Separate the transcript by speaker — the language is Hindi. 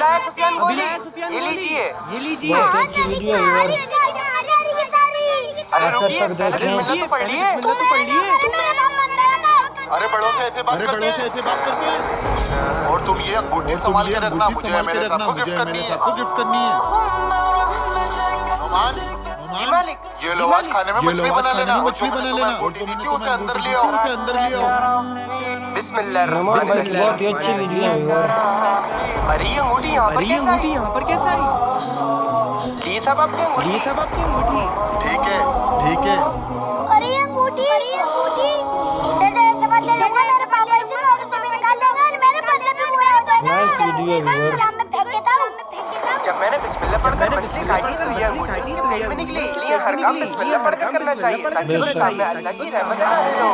Speaker 1: लाया सुफियान गोली, ये लीजिए। अरे रुकिए, पहले बिस्मिल्लाह तो पढ़ लिए।
Speaker 2: अरे बड़ों से ऐसे बात करते हैं। और तुम ये अंगूठी संभाल के रखना, मुझे मेरे साथ को गिफ्ट करनी है। नुमान,
Speaker 1: जी मालिक।
Speaker 2: ये लो आज खाने में मछली बना लेना, और जो मैंने तुम्हें अंगूठी दी थी उसे अंदर ले आओ।
Speaker 1: बिस्मिल्लाह।
Speaker 3: बहुत ही अच्छी वीडियो है।
Speaker 1: अरे ये अंगूठी यहाँ पर कैसे आई? ली साहब आपकी अंगूठी।
Speaker 2: ठीक है।
Speaker 4: अरे ये अंगूठी इससे ऐसे बदले लूंगा, मेरे पापा इसे नौकरी से भी निकाल देंगे और मेरे बदले भी पूरा हो जाएगा।
Speaker 3: नाइस वीडियो है।
Speaker 4: मैं फेंक देता हूँ।
Speaker 1: जब मैंने बिस्मिल्लाह पढ़कर मछली काटी तो ये अंगूठी उसके पेट में निकली, इसलिए हर काम बिस्मिल्लाह पढ़कर करना चाहिए ताकि उस काम में अल्लाह की रहमत नाज़िल हो।